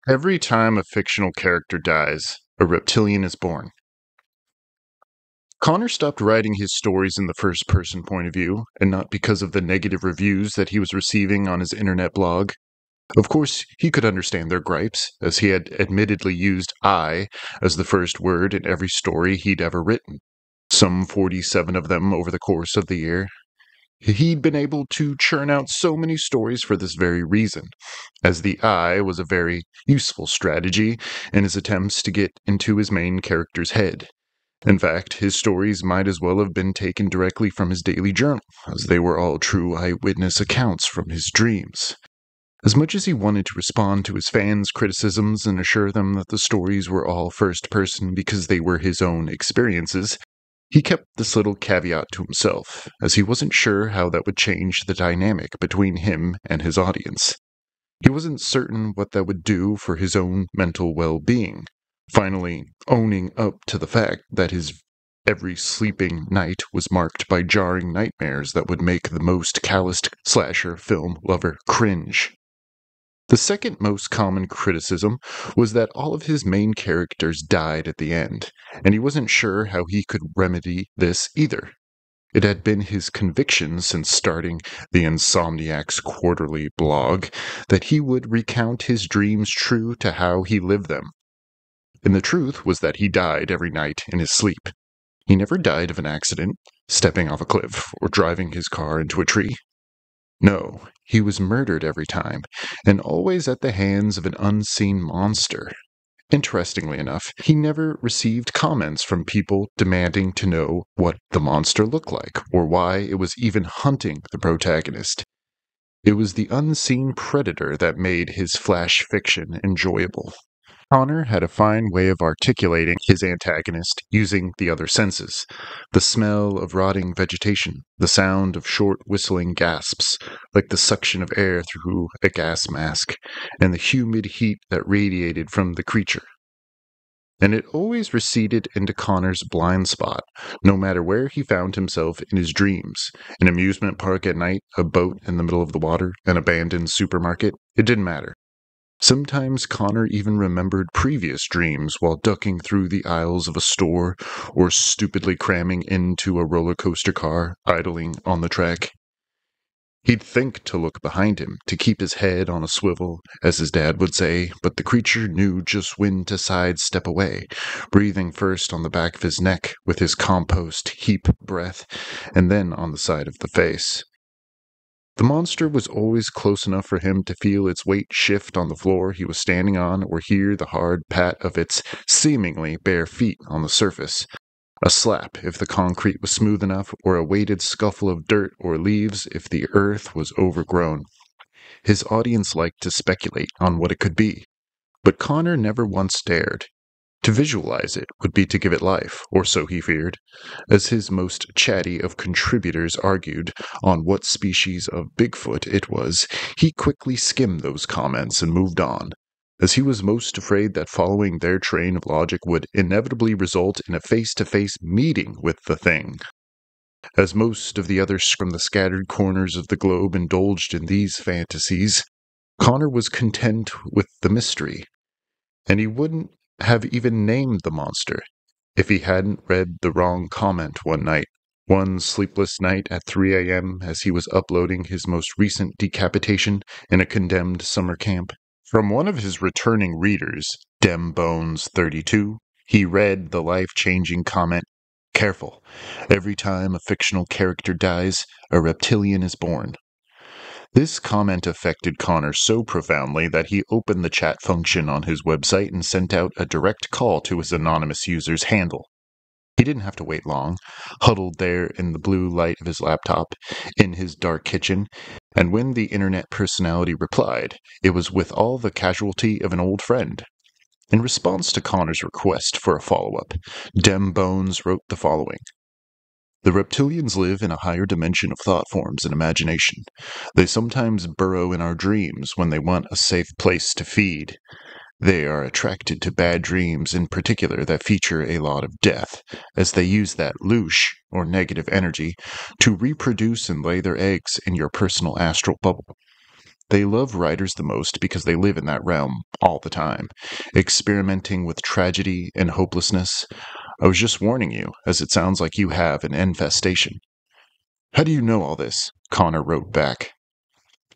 Every time a fictional character dies, a reptilian is born. Connor stopped writing his stories in the first person point of view, and not because of the negative reviews that he was receiving on his internet blog. Of course, he could understand their gripes, as he had admittedly used I as the first word in every story he'd ever written, some 47 of them over the course of the year. He'd been able to churn out so many stories for this very reason, as the I was a very useful strategy in his attempts to get into his main character's head. In fact, his stories might as well have been taken directly from his daily journal, as they were all true eyewitness accounts from his dreams. As much as he wanted to respond to his fans' criticisms and assure them that the stories were all first person because they were his own experiences, he kept this little caveat to himself, as he wasn't sure how that would change the dynamic between him and his audience. He wasn't certain what that would do for his own mental well-being, finally owning up to the fact that his every sleeping night was marked by jarring nightmares that would make the most calloused slasher film lover cringe. The second most common criticism was that all of his main characters died at the end, and he wasn't sure how he could remedy this either. It had been his conviction since starting the Insomniac's quarterly blog that he would recount his dreams true to how he lived them. And the truth was that he died every night in his sleep. He never died of an accident, stepping off a cliff, or driving his car into a tree. No, he was murdered every time, and always at the hands of an unseen monster. Interestingly enough, he never received comments from people demanding to know what the monster looked like, or why it was even hunting the protagonist. It was the unseen predator that made his flash fiction enjoyable. Connor had a fine way of articulating his antagonist using the other senses. The smell of rotting vegetation, the sound of short whistling gasps, like the suction of air through a gas mask, and the humid heat that radiated from the creature. And it always receded into Connor's blind spot, no matter where he found himself in his dreams. An amusement park at night, a boat in the middle of the water, an abandoned supermarket, it didn't matter. Sometimes Connor even remembered previous dreams while ducking through the aisles of a store or stupidly cramming into a roller coaster car idling on the track. He'd think to look behind him, to keep his head on a swivel, as his dad would say, but the creature knew just when to sidestep away, breathing first on the back of his neck with his compost heap breath, and then on the side of the face. The monster was always close enough for him to feel its weight shift on the floor he was standing on or hear the hard pat of its seemingly bare feet on the surface. A slap if the concrete was smooth enough, or a weighted scuffle of dirt or leaves if the earth was overgrown. His audience liked to speculate on what it could be, but Connor never once dared. To visualize it would be to give it life, or so he feared, as his most chatty of contributors argued on what species of Bigfoot it was. He quickly skimmed those comments and moved on, as he was most afraid that following their train of logic would inevitably result in a face-to-face meeting with the thing. As most of the others from the scattered corners of the globe indulged in these fantasies, Connor was content with the mystery, and he wouldn't have even named the monster if he hadn't read the wrong comment one sleepless night at 3 a.m. as he was uploading his most recent decapitation in a condemned summer camp. From one of his returning readers, DemBones32, he read the life-changing comment, "Careful, every time a fictional character dies, a reptilian is born." This comment affected Connor so profoundly that he opened the chat function on his website and sent out a direct call to his anonymous user's handle. He didn't have to wait long, huddled there in the blue light of his laptop, in his dark kitchen, and when the internet personality replied, it was with all the casualty of an old friend. In response to Connor's request for a follow-up, DemBones wrote the following. The reptilians live in a higher dimension of thought forms and imagination. They sometimes burrow in our dreams when they want a safe place to feed. They are attracted to bad dreams in particular that feature a lot of death, as they use that louche, or negative energy, to reproduce and lay their eggs in your personal astral bubble. They love writers the most because they live in that realm all the time, experimenting with tragedy and hopelessness. I was just warning you, as it sounds like you have an infestation. How do you know all this? Connor wrote back.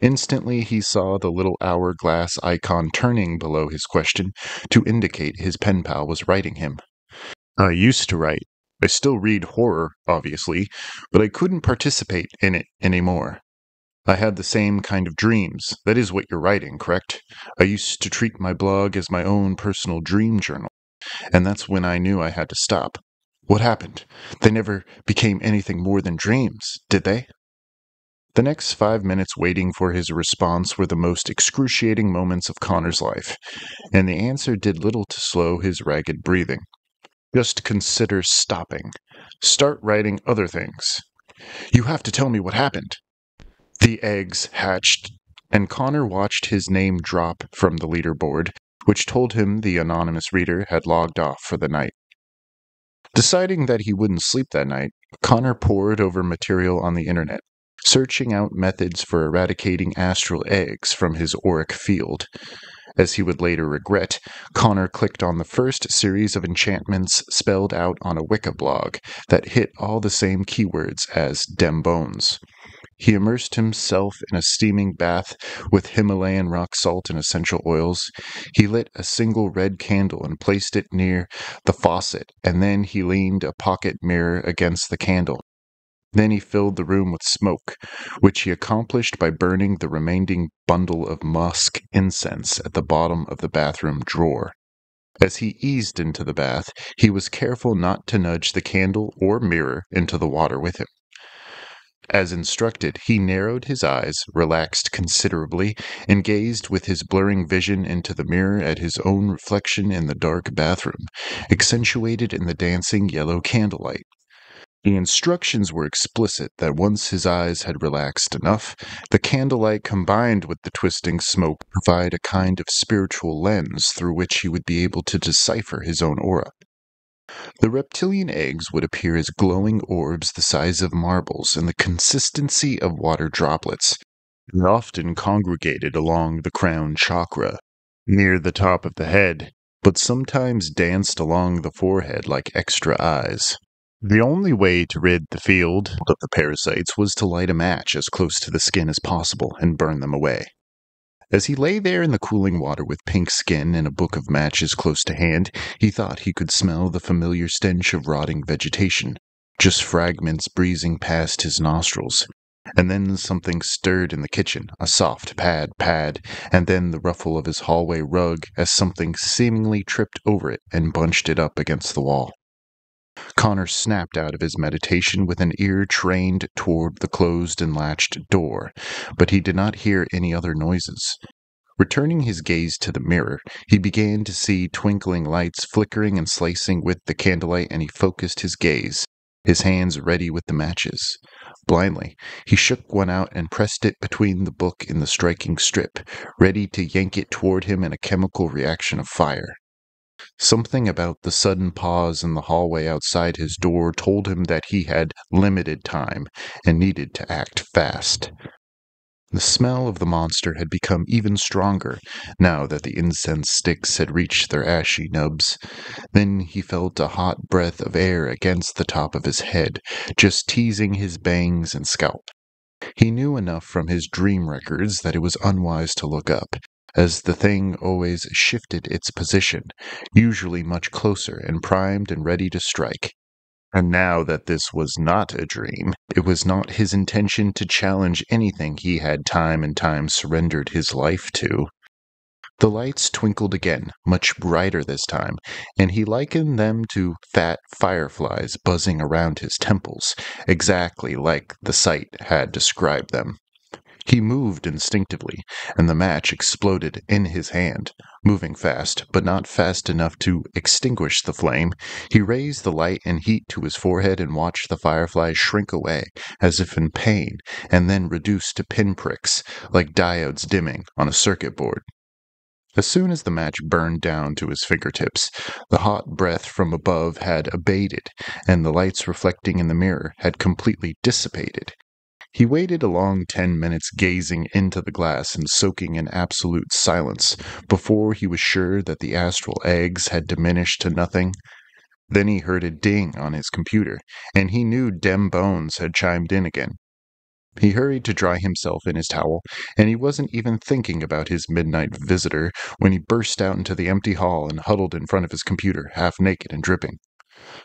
Instantly, he saw the little hourglass icon turning below his question to indicate his pen pal was writing him. I used to write. I still read horror, obviously, but I couldn't participate in it anymore. I had the same kind of dreams. That is what you're writing, correct? I used to treat my blog as my own personal dream journal, and that's when I knew I had to stop. What happened? They never became anything more than dreams, did they? The next 5 minutes waiting for his response were the most excruciating moments of Connor's life, and the answer did little to slow his ragged breathing. Just consider stopping. Start writing other things. You have to tell me what happened. The eggs hatched, and Connor watched his name drop from the leaderboard, which told him the anonymous reader had logged off for the night. Deciding that he wouldn't sleep that night, Connor pored over material on the internet, searching out methods for eradicating astral eggs from his auric field. As he would later regret, Connor clicked on the first series of enchantments spelled out on a Wicca blog that hit all the same keywords as dem bones. He immersed himself in a steaming bath with Himalayan rock salt and essential oils. He lit a single red candle and placed it near the faucet, and then he leaned a pocket mirror against the candle. Then he filled the room with smoke, which he accomplished by burning the remaining bundle of musk incense at the bottom of the bathroom drawer. As he eased into the bath, he was careful not to nudge the candle or mirror into the water with him. As instructed, he narrowed his eyes, relaxed considerably, and gazed with his blurring vision into the mirror at his own reflection in the dark bathroom, accentuated in the dancing yellow candlelight. The instructions were explicit that once his eyes had relaxed enough, the candlelight combined with the twisting smoke provide a kind of spiritual lens through which he would be able to decipher his own aura. The reptilian eggs would appear as glowing orbs the size of marbles and the consistency of water droplets, and often congregated along the crown chakra, near the top of the head, but sometimes danced along the forehead like extra eyes. The only way to rid the field of the parasites was to light a match as close to the skin as possible and burn them away. As he lay there in the cooling water with pink skin and a book of matches close to hand, he thought he could smell the familiar stench of rotting vegetation, just fragments breezing past his nostrils. And then something stirred in the kitchen, a soft pad, and then the ruffle of his hallway rug as something seemingly tripped over it and bunched it up against the wall. Connor snapped out of his meditation with an ear trained toward the closed and latched door, but he did not hear any other noises. Returning his gaze to the mirror, he began to see twinkling lights flickering and slicing with the candlelight, and he focused his gaze, his hands ready with the matches. Blindly, he shook one out and pressed it between the book and the striking strip, ready to yank it toward him in a chemical reaction of fire. Something about the sudden pause in the hallway outside his door told him that he had limited time and needed to act fast. The smell of the monster had become even stronger now that the incense sticks had reached their ashy nubs. Then he felt a hot breath of air against the top of his head, just teasing his bangs and scalp. He knew enough from his dream records that it was unwise to look up, as the thing always shifted its position, usually much closer and primed and ready to strike. And now that this was not a dream, it was not his intention to challenge anything he had time and time surrendered his life to. The lights twinkled again, much brighter this time, and he likened them to fat fireflies buzzing around his temples, exactly like the sight had described them. He moved instinctively, and the match exploded in his hand. Moving fast, but not fast enough to extinguish the flame, he raised the light and heat to his forehead and watched the fireflies shrink away, as if in pain, and then reduce to pinpricks, like diodes dimming on a circuit board. As soon as the match burned down to his fingertips, the hot breath from above had abated, and the lights reflecting in the mirror had completely dissipated. He waited a long 10 minutes gazing into the glass and soaking in absolute silence before he was sure that the astral eggs had diminished to nothing. Then he heard a ding on his computer, and he knew Dem Bones had chimed in again. He hurried to dry himself in his towel, and he wasn't even thinking about his midnight visitor when he burst out into the empty hall and huddled in front of his computer, half naked and dripping.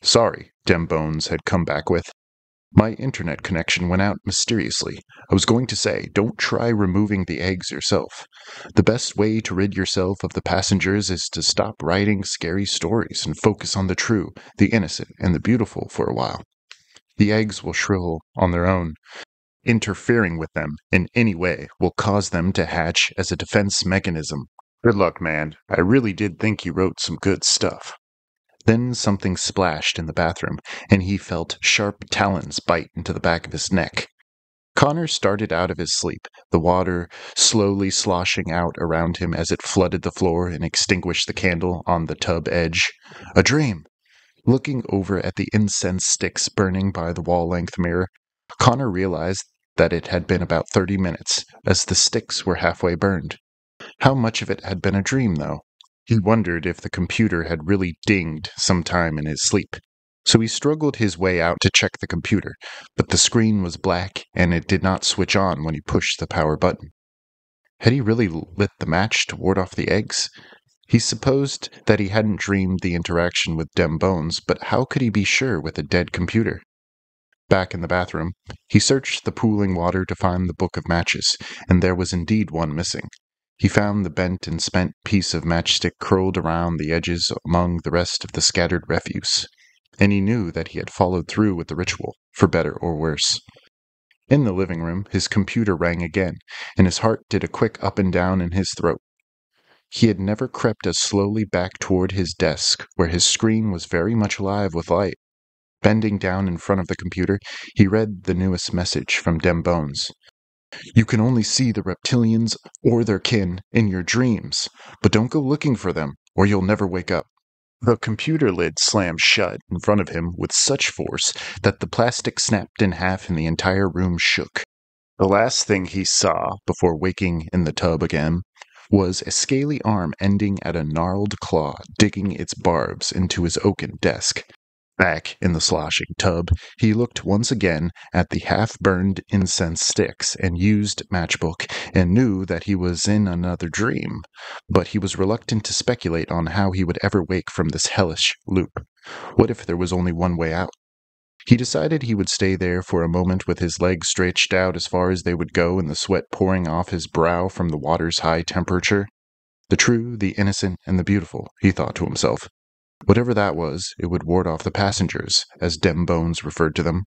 "Sorry," Dem Bones had come back with. "My internet connection went out mysteriously. I was going to say, don't try removing the eggs yourself. The best way to rid yourself of the passengers is to stop writing scary stories and focus on the true, the innocent, and the beautiful for a while. The eggs will shrivel on their own. Interfering with them in any way will cause them to hatch as a defense mechanism. Good luck, man. I really did think you wrote some good stuff." Then something splashed in the bathroom, and he felt sharp talons bite into the back of his neck. Connor started out of his sleep, the water slowly sloshing out around him as it flooded the floor and extinguished the candle on the tub edge. A dream! Looking over at the incense sticks burning by the wall-length mirror, Connor realized that it had been about 30 minutes, as the sticks were halfway burned. How much of it had been a dream, though? He wondered if the computer had really dinged sometime in his sleep. So he struggled his way out to check the computer, but the screen was black and it did not switch on when he pushed the power button. Had he really lit the match to ward off the eggs? He supposed that he hadn't dreamed the interaction with Dem Bones, but how could he be sure with a dead computer? Back in the bathroom, he searched the pooling water to find the book of matches, and there was indeed one missing. He found the bent and spent piece of matchstick curled around the edges among the rest of the scattered refuse, and he knew that he had followed through with the ritual, for better or worse. In the living room, his computer rang again, and his heart did a quick up and down in his throat. He had never crept as slowly back toward his desk, where his screen was very much alive with light. Bending down in front of the computer, he read the newest message from Dem Bones. "You can only see the reptilians or their kin in your dreams, but don't go looking for them, or you'll never wake up." The computer lid slammed shut in front of him with such force that the plastic snapped in half and the entire room shook. The last thing he saw before waking in the tub again was a scaly arm ending at a gnarled claw digging its barbs into his oaken desk. Back in the sloshing tub, he looked once again at the half-burned incense sticks and used matchbook, and knew that he was in another dream, but he was reluctant to speculate on how he would ever wake from this hellish loop. What if there was only one way out? He decided he would stay there for a moment with his legs stretched out as far as they would go and the sweat pouring off his brow from the water's high temperature. The true, the innocent, and the beautiful, he thought to himself. Whatever that was, it would ward off the passengers, as Dem Bones referred to them.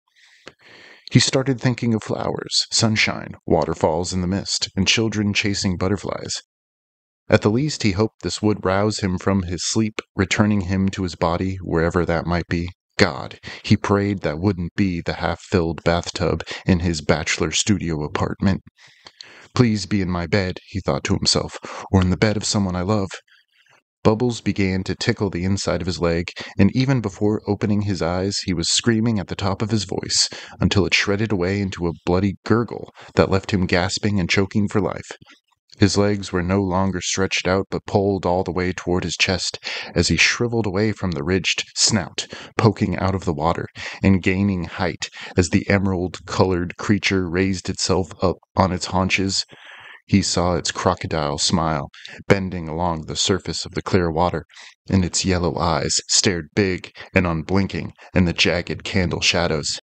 He started thinking of flowers, sunshine, waterfalls in the mist, and children chasing butterflies. At the least, he hoped this would rouse him from his sleep, returning him to his body, wherever that might be. God, he prayed that wouldn't be the half-filled bathtub in his bachelor studio apartment. Please be in my bed, he thought to himself, or in the bed of someone I love. Bubbles began to tickle the inside of his leg, and even before opening his eyes, he was screaming at the top of his voice, until it shredded away into a bloody gurgle that left him gasping and choking for life. His legs were no longer stretched out, but pulled all the way toward his chest, as he shriveled away from the ridged snout, poking out of the water, and gaining height as the emerald-colored creature raised itself up on its haunches. He saw its crocodile smile, bending along the surface of the clear water, and its yellow eyes stared big and unblinking in the jagged candle shadows.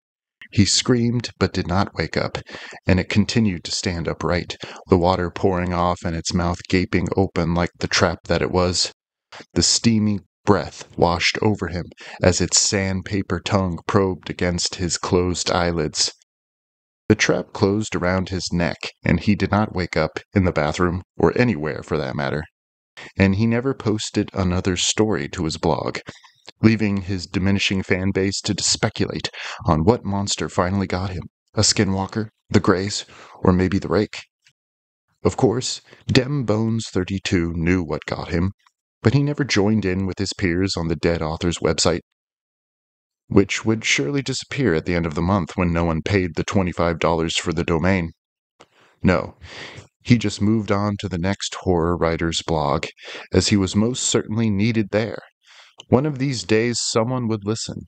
He screamed but did not wake up, and it continued to stand upright, the water pouring off and its mouth gaping open like the trap that it was. The steamy breath washed over him as its sandpaper tongue probed against his closed eyelids. The trap closed around his neck, and he did not wake up in the bathroom, or anywhere for that matter. And he never posted another story to his blog, leaving his diminishing fan base to speculate on what monster finally got him. A skinwalker, the Greys, or maybe the Rake. Of course, Dem Bones 32 knew what got him, but he never joined in with his peers on the dead author's website. which would surely disappear at the end of the month when no one paid the $25 for the domain. No, he just moved on to the next horror writer's blog, as he was most certainly needed there. One of these days someone would listen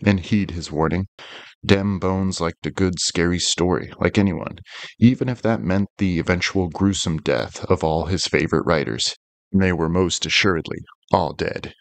and heed his warning. Dem Bones liked a good scary story, like anyone, even if that meant the eventual gruesome death of all his favorite writers. They were most assuredly all dead.